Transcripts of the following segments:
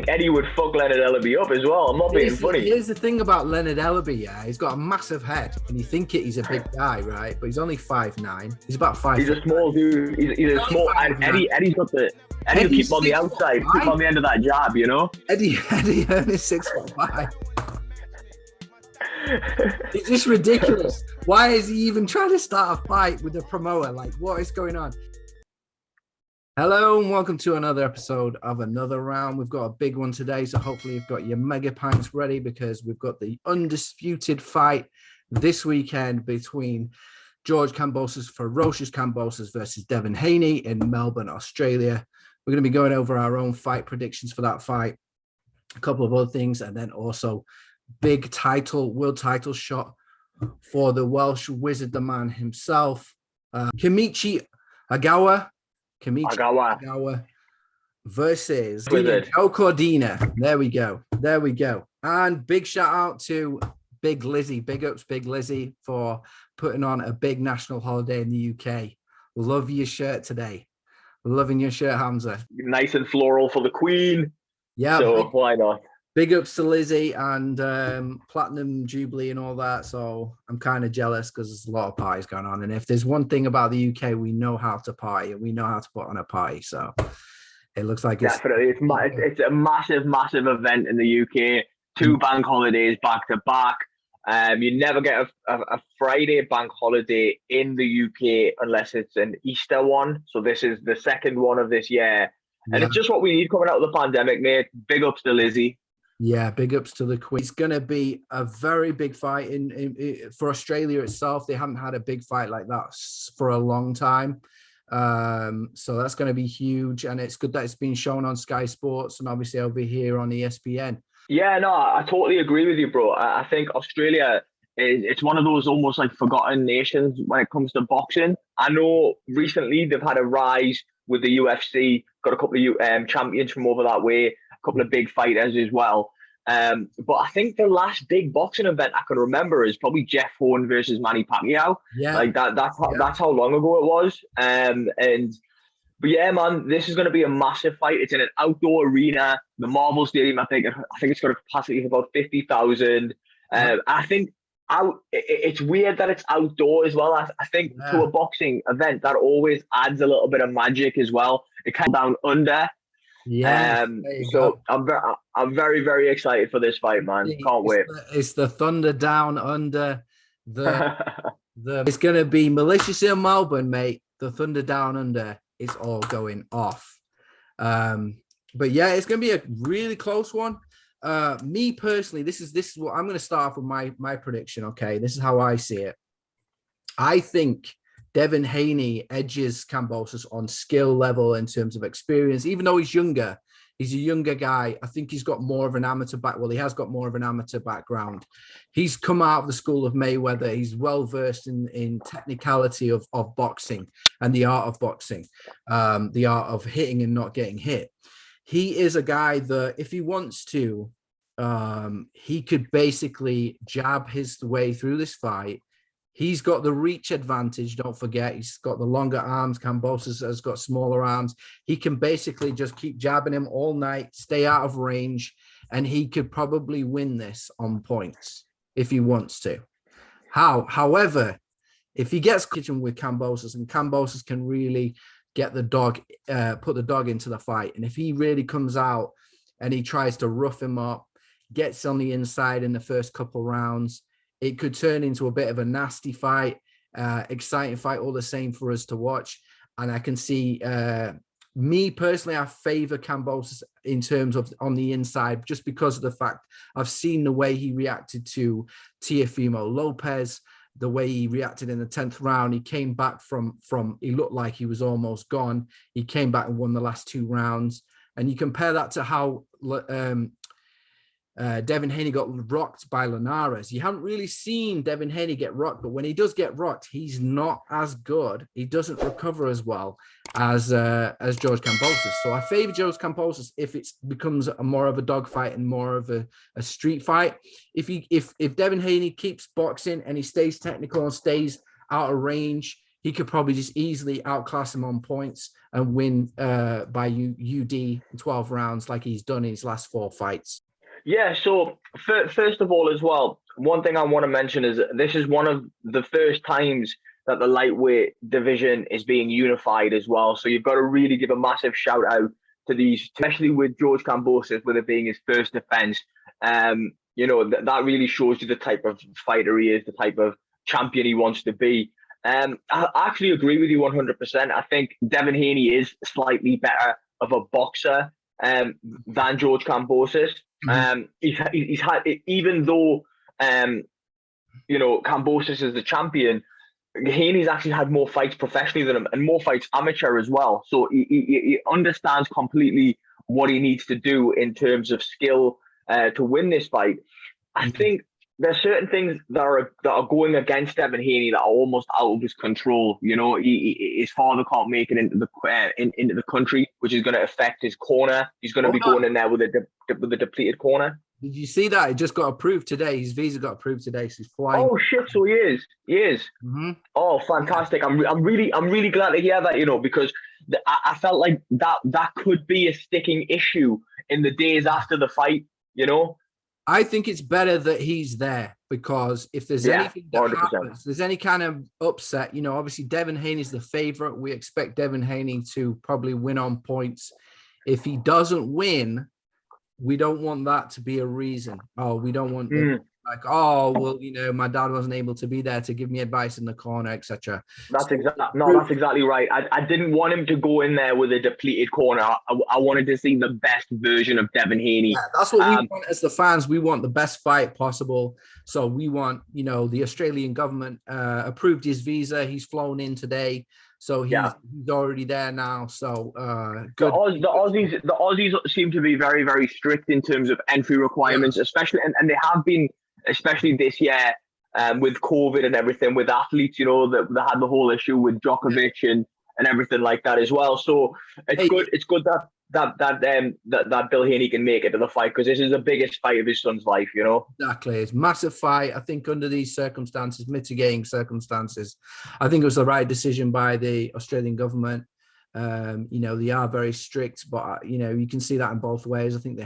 think Eddie would fuck Leonard Ellerbe up as well. I'm not being funny. Here's the thing about Leonard Ellerbe, yeah. He's got a massive head, and you think he's a big guy, right? But he's only 5'9". He's about 5'. He's a small dude. He's a small. And Eddie's got the. Eddie will keep him on the outside, keep him on the end of that jab, you know. Eddie Hearn is 6'5". It's just ridiculous. Why is he even trying to start a fight with a promoter? Like, what is going on? Hello and welcome to another episode of Another Round. We've got a big one today, so hopefully you've got your mega pints ready because we've got the undisputed fight this weekend between George Kambosos, ferocious Kambosos versus Devin Haney in Melbourne, Australia. We're going to be going over our own fight predictions for that fight, a couple of other things, and then also big world title shot for the Welsh wizard, the man himself, Kenichi Ogawa. Ogawa versus Joe Cordina. There we go. And big shout out to Big Lizzie. Big ups, Big Lizzie, for putting on a big national holiday in the UK. Love your shirt today. Loving your shirt, Hamza. Nice and floral for the Queen. Yeah. So why not? Big ups to Lizzie and Platinum Jubilee and all that. So I'm kind of jealous because there's a lot of parties going on. And if there's one thing about the UK, we know how to party and we know how to put on a party. So it looks like definitely it's a massive event in the UK. 2 bank holidays back to back. You never get a Friday bank holiday in the UK unless it's an Easter one. So this is the second one of this year. And it's just what we need coming out of the pandemic, mate. Big ups to Lizzie. Yeah, big ups to the Queen. It's going to be a very big fight for Australia itself. They haven't had a big fight like that for a long time. So that's going to be huge. And it's good that it's been shown on Sky Sports and obviously over here on ESPN. Yeah, no, I totally agree with you, bro. I think Australia, it's one of those almost like forgotten nations when it comes to boxing. I know recently they've had a rise with the UFC, got a couple of champions from over that way, a couple of big fighters as well. But I think the last big boxing event I can remember is probably Jeff Horn versus Manny Pacquiao. Yeah, like that's how long ago it was. But yeah, man, this is going to be a massive fight. It's in an outdoor arena, the Marvel Stadium. I think it's got a capacity of about 50,000. I think it's weird that it's outdoor as well. I think to a boxing event that always adds a little bit of magic as well. It comes down under. Yeah. So I'm very, very excited for this fight, man. Can't wait. It's the Thunder Down Under. It's going to be malicious in Melbourne, mate. The Thunder Down Under. It's all going off. But yeah, it's going to be a really close one. Me personally, this is what I'm going to start off with my prediction. Okay, this is how I see it. I think Devin Haney edges Kambosos on skill level in terms of experience, even though he's younger. He's a younger guy. I think he's got more of an amateur he has got more of an amateur background. He's come out of the school of Mayweather. He's well versed in technicality of boxing and the art of boxing, the art of hitting and not getting hit. He is a guy that if he wants to, he could basically jab his way through this fight. He's got the reach advantage. Don't forget, he's got the longer arms. Kambosos has got smaller arms. He can basically just keep jabbing him all night, stay out of range, and he could probably win this on points if he wants to. However, if he gets kitchen with Kambosos and Kambosos can really get the dog, put the dog into the fight, and if he really comes out and he tries to rough him up, gets on the inside in the first couple rounds, it could turn into a bit of a nasty fight, exciting fight, all the same for us to watch. And I can see, me personally, I favor Kambosos in terms of on the inside, just because of the fact I've seen the way he reacted to Teofimo Lopez, the way he reacted in the 10th round. He came back from he looked like he was almost gone. He came back and won the last 2 rounds. And you compare that to how Devin Haney got rocked by Linares. You haven't really seen Devin Haney get rocked, but when he does get rocked, he's not as good. He doesn't recover as well as George Kambosos. So I favor George Kambosos if it becomes more of a dogfight and more of a street fight. If Devin Haney keeps boxing and he stays technical and stays out of range, he could probably just easily outclass him on points and win by UD in 12 rounds like he's done in his last 4 fights. Yeah, so first of all as well, one thing I want to mention is this is one of the first times that the lightweight division is being unified as well. So you've got to really give a massive shout out to these, especially with George Kambosos, with it being his first defense. You know, that really shows you the type of fighter he is, the type of champion he wants to be. I actually agree with you 100%. I think Devin Haney is slightly better of a boxer than George Kambosos. He's had, even though you know, Kambosos is the champion, Haney's actually had more fights professionally than him and more fights amateur as well. So he understands completely what he needs to do in terms of skill to win this fight. I think there's certain things that are going against Devin Haney that are almost out of his control. You know, his father can't make it into the country, which is going to affect his corner. He's going to be going in there with a depleted corner. Did you see that? It just got approved today. His visa got approved today, so he's flying. Oh shit! So he is. Oh, fantastic! I'm really glad to hear that. You know, because I felt like that could be a sticking issue in the days after the fight. You know. I think it's better that he's there, because if there's anything that 100%. happens, there's any kind of upset, you know, obviously Devin Haney's the favorite. We expect Devin Haney to probably win on points. If he doesn't win, we don't want that to be a reason. Oh, we don't want like, oh, well, you know, my dad wasn't able to be there to give me advice in the corner, etc. That's exactly right. I didn't want him to go in there with a depleted corner. I wanted to see the best version of Devin Haney. Yeah, that's what we want as the fans. We want the best fight possible. So we want, you know, the Australian government approved his visa. He's flown in today. So he's already there now. So good. The Aussies seem to be very, very strict in terms of entry requirements, especially, and they have been, especially this year with COVID and everything, with athletes, you know, that had the whole issue with Djokovic and everything like that as well. So it's good that Bill Haney can make it to the fight, because this is the biggest fight of his son's life, you know. Exactly, it's a massive fight. I think under these circumstances, mitigating circumstances, I think it was the right decision by the Australian government. You know, they are very strict, but you know, you can see that in both ways. I think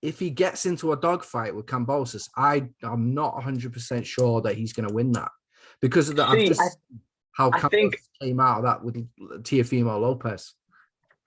if he gets into a dogfight with Kambosos, I'm not 100% sure that he's going to win that, because of that. How Kambosos came out of that with Teofimo Lopez.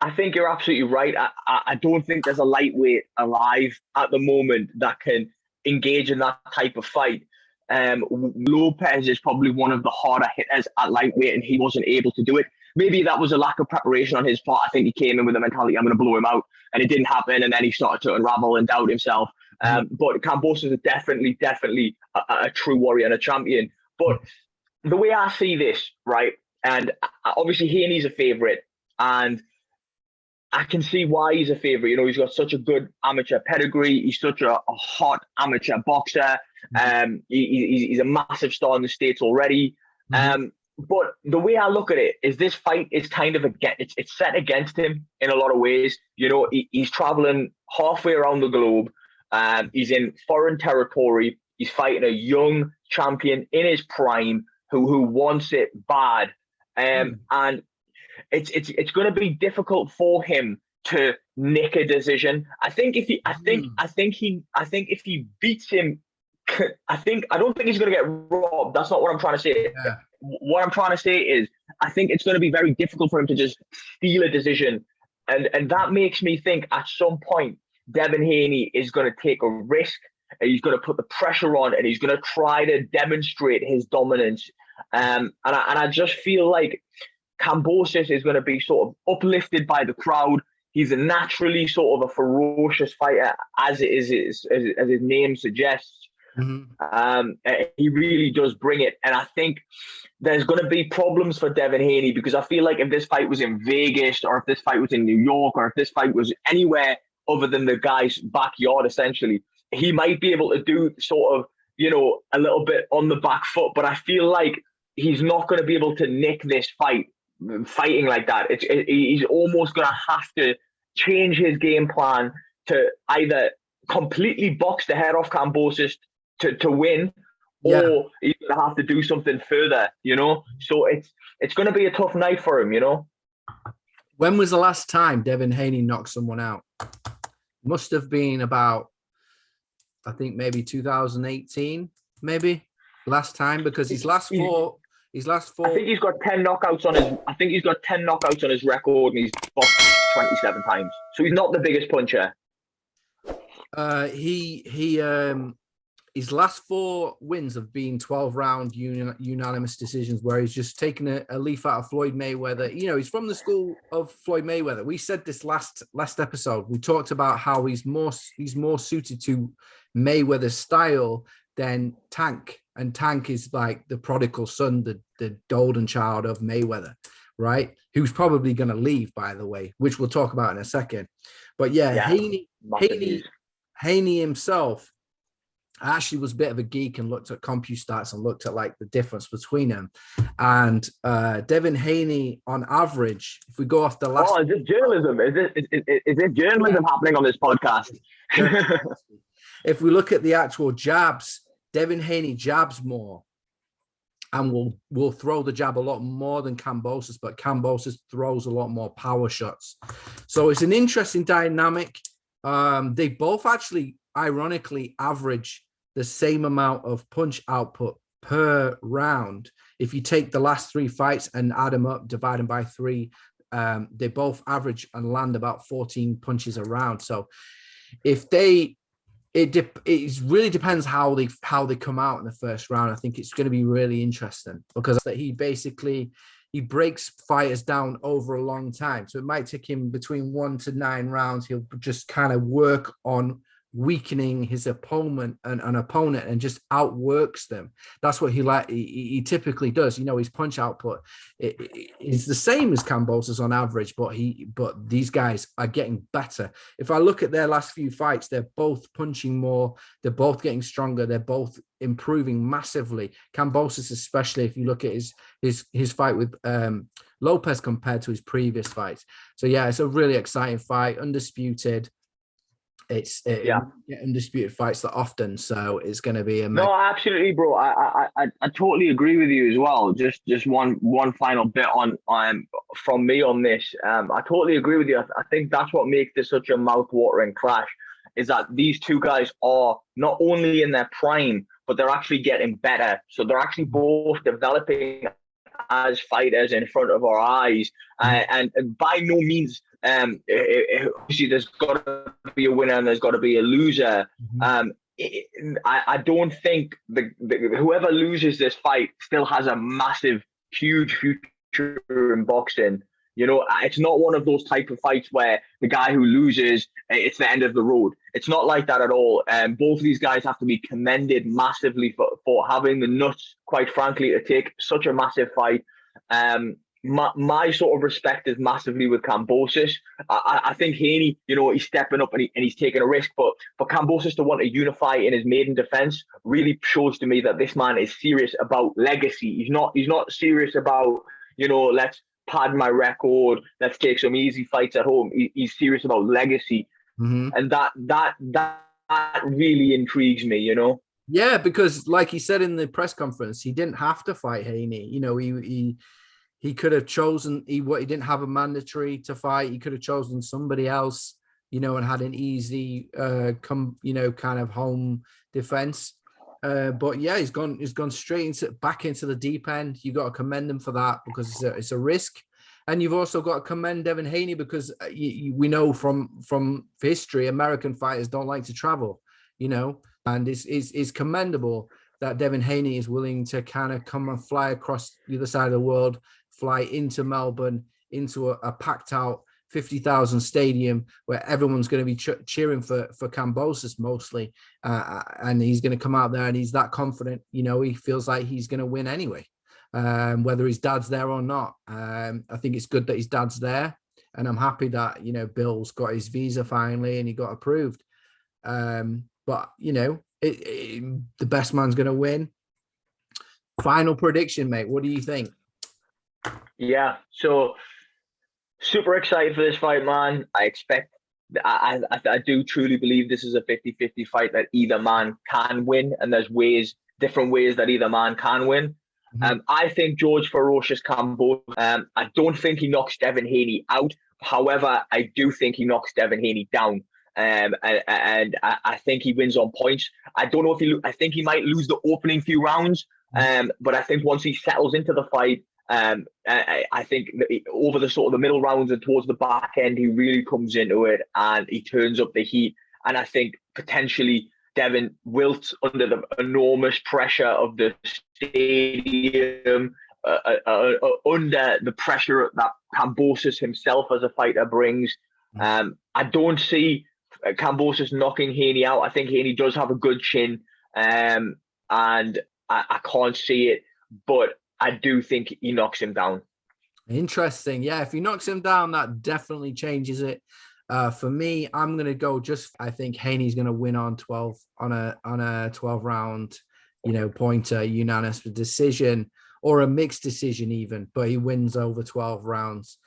I think you're absolutely right. I don't think there's a lightweight alive at the moment that can engage in that type of fight. Lopez is probably one of the harder hitters at lightweight, and he wasn't able to do it. Maybe that was a lack of preparation on his part. I think he came in with the mentality, I'm going to blow him out, and it didn't happen, and then he started to unravel and doubt himself. But Kambosos is definitely a true warrior and a champion. But the way I see this, right, and obviously Haney's a favorite, and I can see why he's a favorite. You know, he's got such a good amateur pedigree. He's such a hot amateur boxer. He's a massive star in the States already. But the way I look at it is this fight is kind of it's set against him in a lot of ways. You know, he's traveling halfway around the globe. He's in foreign territory. He's fighting a young champion in his prime who wants it bad. And it's going to be difficult for him to nick a decision. I think if he beats him, I don't think he's going to get robbed. That's not what I'm trying to say. Yeah. What I'm trying to say is, I think it's going to be very difficult for him to just steal a decision. And that makes me think at some point, Devin Haney is going to take a risk, and he's going to put the pressure on, and he's going to try to demonstrate his dominance. And I just feel like Kambosos is going to be sort of uplifted by the crowd. He's a naturally sort of a ferocious fighter, as his name suggests. He really does bring it, and I think there's going to be problems for Devin Haney, because I feel like if this fight was in Vegas, or if this fight was in New York, or if this fight was anywhere other than the guy's backyard, essentially, he might be able to do sort of, you know, a little bit on the back foot. But I feel like he's not going to be able to nick this fight fighting like that. He's almost going to have to change his game plan to either completely box the head off Kambosos to win, or he's going to have to do something further, you know. So it's going to be a tough night for him, you know. When was the last time Devin Haney knocked someone out? Must have been about, I think maybe 2018, maybe last time, because his last four. I think he's got 10 knockouts on his. I think he's got 10 knockouts on his record, and he's boxed 27 times. So he's not the biggest puncher. His last 4 wins have been 12-round unanimous decisions, where he's just taken a leaf out of Floyd Mayweather. You know, he's from the school of Floyd Mayweather. We said this last episode. We talked about how he's more suited to Mayweather's style than Tank. And Tank is like the prodigal son, the golden child of Mayweather, right? Who's probably going to leave, by the way, which we'll talk about in a second. But yeah. Haney himself, I actually was a bit of a geek and looked at CompuStats and looked at like the difference between them. And Devin Haney, on average, if we go off the last... Oh, is this journalism? Is this journalism happening on this podcast? If we look at the actual jabs, Devin Haney jabs more and will throw the jab a lot more than Kambosos, but Kambosos throws a lot more power shots. So it's an interesting dynamic. They both actually, ironically, average the same amount of punch output per round. If you take the last 3 fights and add them up, divide them by 3, they both average and land about 14 punches a round. So if it really depends how they come out in the first round. I think it's going to be really interesting because he breaks fighters down over a long time. So it might take him between 1 to 9 rounds. He'll just kind of work on weakening his opponent and just outworks them. That's what he typically does. You know, his punch output is the same as Kambosos on average, but these guys are getting better. If I look at their last few fights, they're both punching more, they're both getting stronger, they're both improving massively. Kambosos, especially if you look at his fight with Lopez compared to his previous fights. So yeah, it's a really exciting fight, undisputed. Undisputed fights that often, so it's going to be no, absolutely, bro. I totally agree with you as well. Just one final bit on from me on this. I totally agree with you. I think that's what makes this such a mouth-watering clash, is that these two guys are not only in their prime, but they're actually getting better. So they're actually both developing as fighters in front of our eyes, and by no means there's got to be a winner and there's got to be a loser. I don't think whoever loses this fight still has a massive, huge future in boxing. You know, it's not one of those type of fights where the guy who loses, it's the end of the road. It's not like that at all. Both of these guys have to be commended massively for having the nuts, quite frankly, to take such a massive fight. My sort of respect is massively with Kambosos. I think Haney, you know, he's stepping up and he's taking a risk, but for Kambosos to want to unify in his maiden defense really shows to me that this man is serious about legacy. He's not serious about, you know, let's pad my record, let's take some easy fights at home. He's serious about legacy. And that really intrigues me, you know. Yeah, because like he said in the press conference, he didn't have to fight Haney. You know, he could have chosen, he didn't have a mandatory to fight. He could have chosen somebody else, you know, and had an easy kind of home defense. But yeah, he's gone straight back into the deep end. You got to commend him for that, because it's a risk. And you've also got to commend Devin Haney, because we know from history, American fighters don't like to travel, you know, and it's commendable that Devin Haney is willing to kind of come and fly across the other side of the world, fly into Melbourne, into a packed out 50,000 stadium where everyone's going to be cheering for Kambosos mostly. And he's going to come out there and he's that confident, you know, he feels like he's going to win anyway. Whether his dad's there or not. I think it's good that his dad's there, and I'm happy that, you know, Bill's got his visa finally and he got approved. But you know, the best man's going to win. Final prediction, mate. What do you think? Yeah, so super excited for this fight, man. I do truly believe this is a 50-50 fight that either man can win, and there's different ways that either man can win. I think George Ferocious Campbell. I don't think he knocks Devin Haney out. However, I do think he knocks Devin Haney down. And I think he wins on points. I don't know if he. I think he might lose the opening few rounds. But I think once he settles into the fight, I think over the sort of the middle rounds and towards the back end, he really comes into it and he turns up the heat. And I think potentially Devin wilts under the enormous pressure of the stadium, under the pressure that Kambosos himself as a fighter brings. I don't see Kambosos knocking Haney out. I think Haney does have a good chin, and I can't see it, but I do think he knocks him down. Interesting. Yeah, if he knocks him down, that definitely changes it. For me, I'm gonna go I think Haney's gonna win on 12 on a 12 round, pointer, unanimous decision or a mixed decision even, but he wins over 12 rounds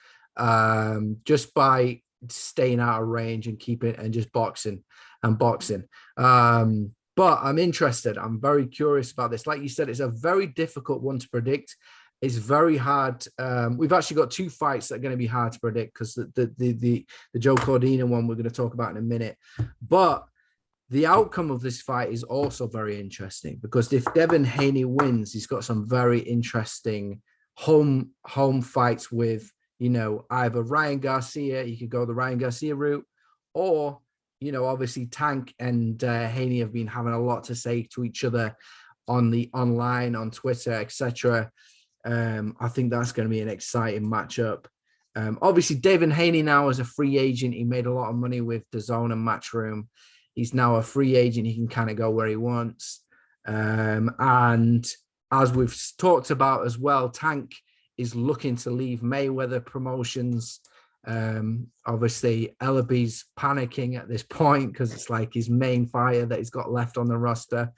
just by staying out of range and keep it and just boxing. But I'm interested. I'm very curious about this. Like you said, it's a very difficult one to predict. It's very hard. We've actually got two fights that are going to be hard to predict because the Joe Cordina one we're going to talk about in a minute. But the outcome of this fight is also very interesting because if Devin Haney wins, he's got some very interesting home fights with, either Ryan Garcia. You could go the Ryan Garcia route, or obviously Tank and Haney have been having a lot to say to each other online, on Twitter, etc. I think that's going to be an exciting matchup. Obviously, Devin Haney now is a free agent. He made a lot of money with DAZN and Matchroom. He's now a free agent. He can kind of go where he wants. And as we've talked about as well, Tank is looking to leave Mayweather Promotions. Obviously, Ellerbe's panicking at this point because it's like his main fighter that he's got left on the roster.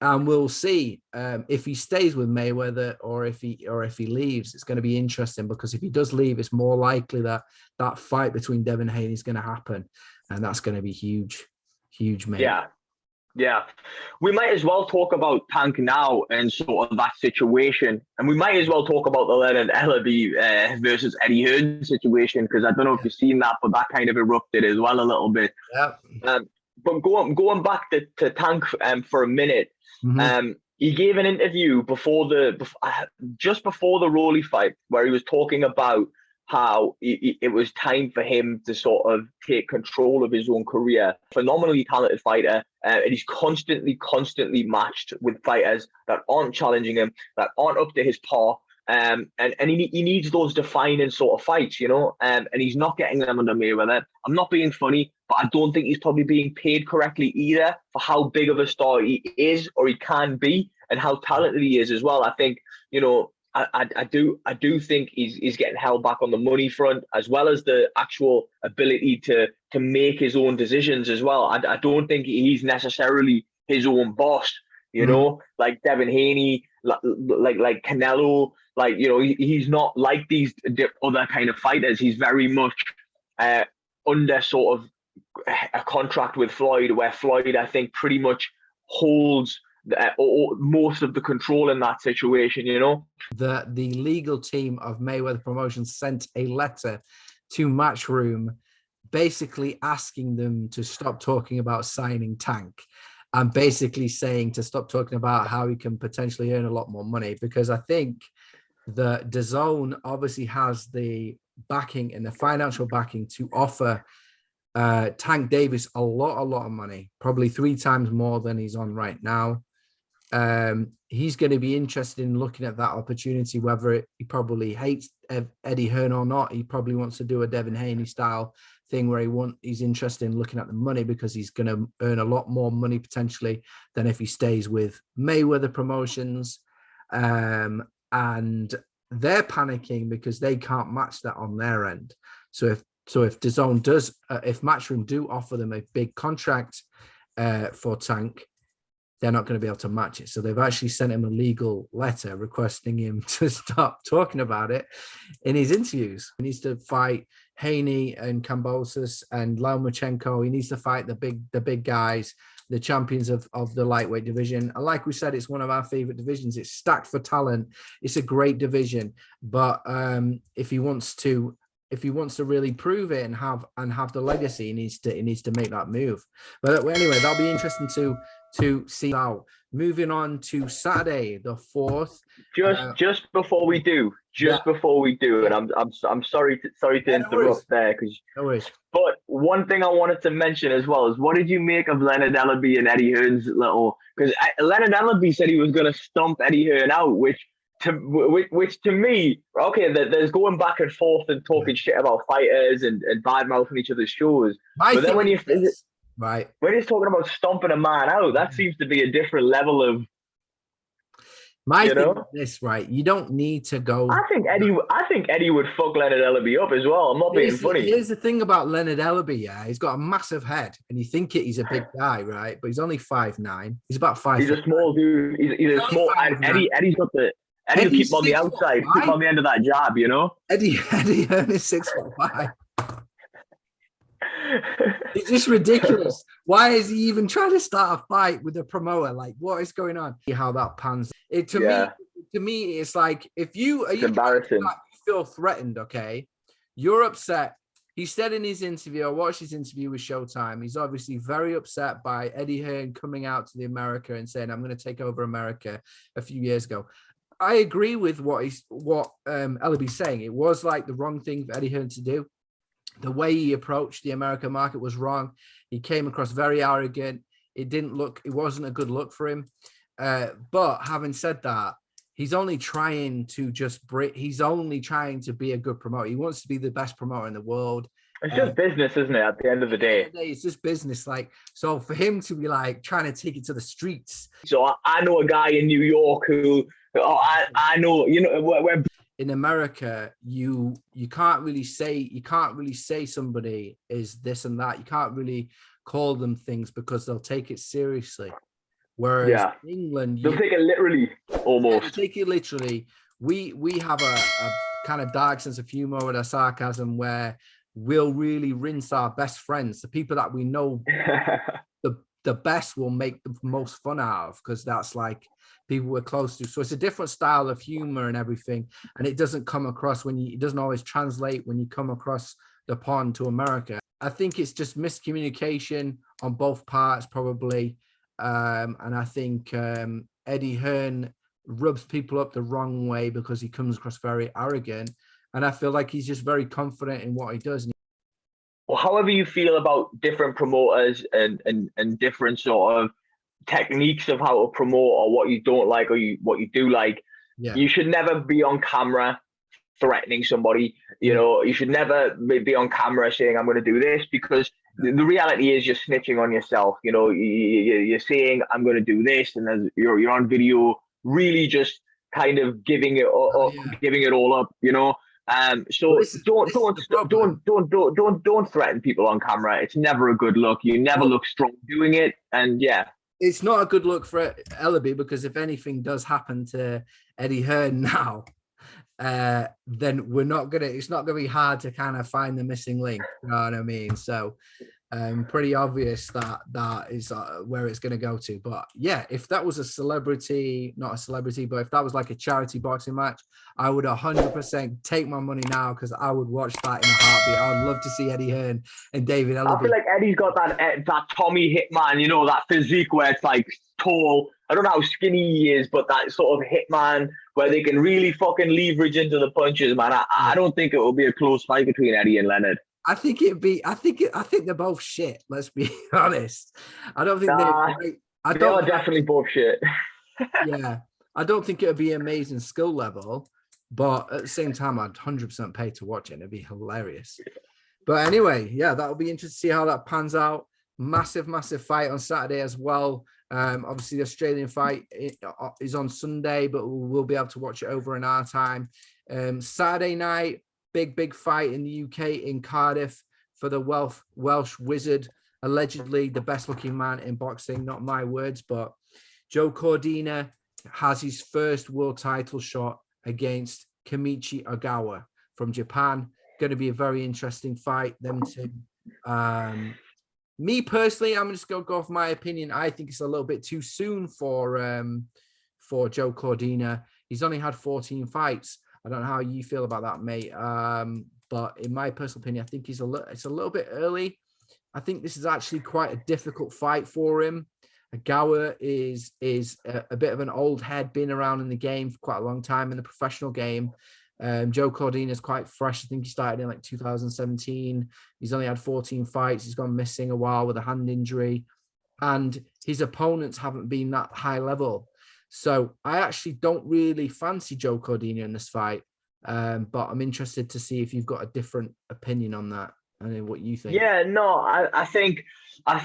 And we'll see if he stays with Mayweather or if he leaves. It's going to be interesting because if he does leave, it's more likely that fight between Devin Haney is going to happen, and that's going to be huge, mate. Yeah. We might as well talk about Tank now and sort of that situation, and we might as well talk about the Leonard Ellerbe versus Eddie Hearn situation because I don't know if you've seen that, but that kind of erupted as well a little bit. Yeah. But going back to Tank for a minute. He gave an interview just before the Rolly fight where he was talking about how it was time for him to sort of take control of his own career. Phenomenally talented fighter, and he's constantly matched with fighters that aren't challenging him, that aren't up to his par. And he needs those defining sort of fights, and he's not getting them under Mayweather. I'm not being funny, but I don't think he's probably being paid correctly either for how big of a star he is or he can be and how talented he is as well. I think, I do think he's getting held back on the money front as well as the actual ability to make his own decisions as well. I don't think he's necessarily his own boss, like Devin Haney, like Canelo. He's not like these other kind of fighters. He's very much under sort of a contract with Floyd, where Floyd, I think, pretty much holds most of the control in that situation. The legal team of Mayweather Promotions sent a letter to Matchroom, basically asking them to stop talking about signing Tank. And basically saying to stop talking about how he can potentially earn a lot more money, because I think the DAZN obviously has the backing and the financial backing to offer Tank Davis a lot of money, probably 3 times more than he's on right now. He's going to be interested in looking at that opportunity, whether he probably hates Eddie Hearn or not. He probably wants to do a Devin Haney style thing where he's interested in looking at the money because he's going to earn a lot more money potentially than if he stays with Mayweather Promotions. And they're panicking because they can't match that on their end. So if DAZN does, if Matchroom do offer them a big contract for Tank, they're not going to be able to match it. So they've actually sent him a legal letter requesting him to stop talking about it in his interviews. He needs to fight Haney and Kambosos and Lomachenko. He needs to fight the big guys the champions of the lightweight division. And like we said, it's one of our favorite divisions. It's stacked for talent. It's a great division. But if he wants to really prove it and have the legacy, he needs to make that move. But anyway, that'll be interesting to see out. Moving on to Saturday, the 4th. Just before we do, and I'm sorry to interrupt there, because no worries. But one thing I wanted to mention as well is, what did you make of Leonard Ellerbe and Eddie Hearn's little? Because Leonard Ellerbe said he was going to stomp Eddie Hearn out, which to me, okay, there's going back and forth and talking shit about fighters and bad mouthing each other's shows. But then when he's talking about stomping a man out, that seems to be a different level of. My thing is this, right? You don't need to go. I think Eddie would fuck Leonard Ellerbe up as well. I'm not being funny. Here's the thing about Leonard Ellerbe, yeah. He's got a massive head, and you think he's a big guy, right? But he's only 5'9". He's about 5. He's a small dude. He's a small. Eddie's got the. Eddie will keep him on the outside, keep him on the end of that jab, you know. Eddie Hearn is 6'5". It's just ridiculous. Why is he even trying to start a fight with a promoter? Like, what is going on? How that pans. To me, it's like, if it's embarrassing. Like, you feel threatened, okay? You're upset. He said in his interview, I watched his interview with Showtime. He's obviously very upset by Eddie Hearn coming out to the America and saying, "I'm going to take over America" a few years ago. I agree with what Ellerbe's saying. It was like the wrong thing for Eddie Hearn to do. The way he approached the American market was wrong. He came across very arrogant. It wasn't a good look for him. But having said that, he's only trying to be a good promoter. He wants to be the best promoter in the world. It's just business, isn't it? At the end of the day, it's just business. Like, so for him to be like trying to take it to the streets. So I know a guy in New York who, I know, you know, where in America, you can't really say somebody is this and that. You can't really call them things because they'll take it seriously. Whereas in England, they'll take it literally, almost. Yeah, take it literally. We have a kind of dark sense of humor with our sarcasm, where we'll really rinse our best friends, the people that we know the best, will make the most fun out of, because that's like people we're close to. So it's a different style of humor and everything, and it doesn't come across it doesn't always translate when you come across the pond to America. I think it's just miscommunication on both parts, probably. And I think Eddie Hearn rubs people up the wrong way because he comes across very arrogant. And I feel like he's just very confident in what he does. Well, however you feel about different promoters and different sort of techniques of how to promote, or what you don't like, or what you do like, you should never be on camera threatening somebody. You know, you should never be on camera saying, "I'm going to do this," because the reality is you're snitching on yourself. You know, you're saying, "I'm going to do this," and then you're on video really just kind of giving it all up. You know. So don't threaten people on camera. It's never a good look. You never look strong doing it, and it's not a good look for Ellerbe, because if anything does happen to Eddie Hearn now, then it's not gonna be hard to kind of find the missing link. You know what I mean? So pretty obvious that is where it's going to go to. But yeah, if that was not a celebrity, but if that was like a charity boxing match, I would 100% take my money now, because I would watch that in a heartbeat. I would love to see Eddie Hearn and David Ellerbe. I feel like Eddie's got that Tommy Hitman, you know, that physique where it's like tall. I don't know how skinny he is, but that sort of Hitman where they can really fucking leverage into the punches, man. I don't think it will be a close fight between Eddie and Leonard. I think they're both shit. Let's be honest. I don't think they are definitely both shit. Yeah, I don't think it would be amazing skill level, but at the same time, I'd 100% pay to watch it. It'd be hilarious. But anyway, yeah, that'll be interesting to see how that pans out. Massive fight on Saturday as well. Obviously, the Australian fight is on Sunday, but we'll be able to watch it over in our time. Saturday night, big fight in the UK in Cardiff for the Welsh wizard, allegedly the best looking man in boxing. Not my words, but Joe Cordina has his first world title shot against Kenichi Ogawa from Japan. Going to be a very interesting fight. Them two. Me personally, I'm just going to go off my opinion. I think it's a little bit too soon for Joe Cordina. He's only had 14 fights. I don't know how you feel about that, mate. But in my personal opinion, I think it's a little bit early. I think this is actually quite a difficult fight for him. Ogawa is a bit of an old head, been around in the game for quite a long time in the professional game. Joe Cordina is quite fresh. I think he started in like 2017. He's only had 14 fights. He's gone missing a while with a hand injury, and his opponents haven't been that high level. So I actually don't really fancy Joe Cordina in this fight, but I'm interested to see if you've got a different opinion on that and what you think. Yeah, no, I think I'm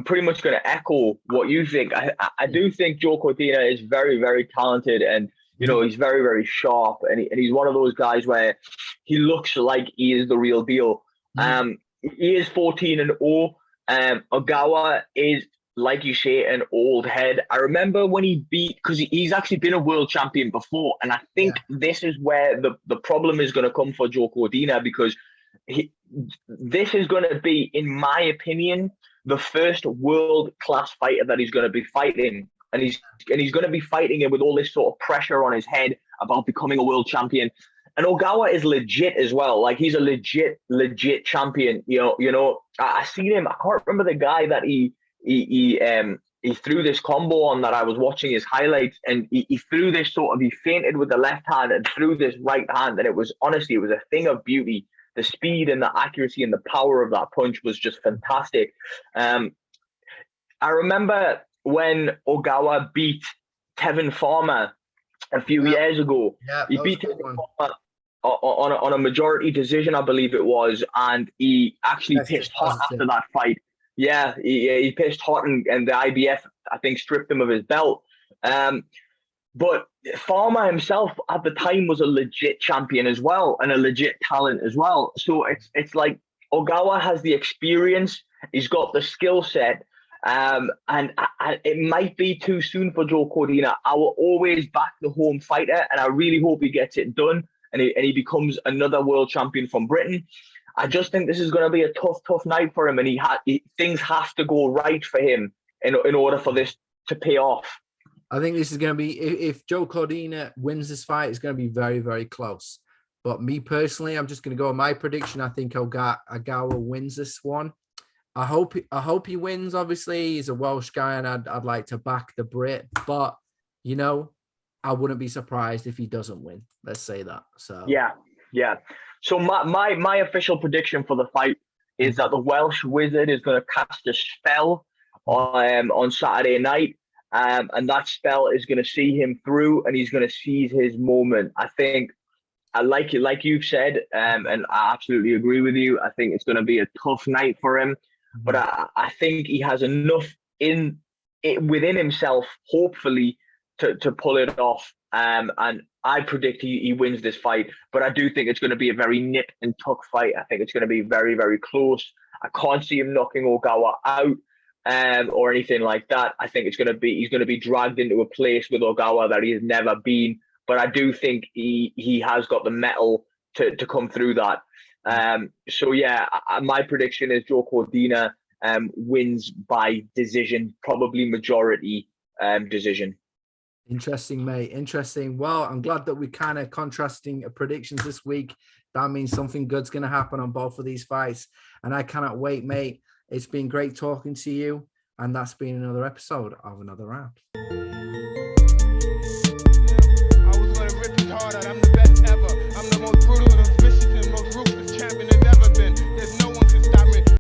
pretty much going to echo what you think. I do think Joe Cordina is very, very talented, and he's very, very sharp, and he's one of those guys where he looks like he is the real deal. He is 14-0. Ogawa is, like you say, an old head. I remember when he beat, because he's actually been a world champion before, and I think this is where the problem is going to come for Joe Cordina, because this is going to be, in my opinion, the first world-class fighter that he's going to be fighting. And he's going to be fighting him with all this sort of pressure on his head about becoming a world champion. And Ogawa is legit as well. Like, he's a legit champion. I seen him. I can't remember the guy that he threw this combo on that I was watching his highlights, and he threw this he feinted with the left hand and threw this right hand. And it was a thing of beauty. The speed and the accuracy and the power of that punch was just fantastic. I remember when Ogawa beat Tevin Farmer a few years ago. He beat Tevin Farmer on a majority decision, I believe it was, and he actually pissed hot after that fight. Yeah, he pissed hot, and the IBF, I think, stripped him of his belt. But Farmer himself at the time was a legit champion as well, and a legit talent as well. So it's like Ogawa has the experience, he's got the skill set, and it might be too soon for Joe Cordina. I will always back the home fighter, and I really hope he gets it done and he becomes another world champion from Britain. I just think this is going to be a tough night for him, and things have to go right for him in order for this to pay off. I think this is going to be, if Joe Cordina wins this fight, it's going to be very, very close. But me personally, I'm just going to go on my prediction. I think Ogawa wins this one. I hope he wins. Obviously, he's a Welsh guy, and I'd like to back the Brit. But I wouldn't be surprised if he doesn't win. Let's say that. So yeah. So my official prediction for the fight is that the Welsh Wizard is going to cast a spell on Saturday night. And that spell is going to see him through, and he's going to seize his moment. I think, like you've said, and I absolutely agree with you. I think it's going to be a tough night for him, but I think he has enough within himself, hopefully, to pull it off. And I predict he wins this fight, but I do think it's going to be a very nip and tuck fight. I think it's going to be very, very close. I can't see him knocking Ogawa out. Or anything like that. I think he's going to be dragged into a place with Ogawa that he has never been. But I do think he has got the mettle to come through that. So yeah, my prediction is Joe Cordina wins by decision, probably majority decision. Interesting, mate. Interesting. Well, I'm glad that we're kind of contrasting predictions this week. That means something good's going to happen on both of these fights, and I cannot wait, mate. It's been great talking to you, and that's been another episode of Another Round.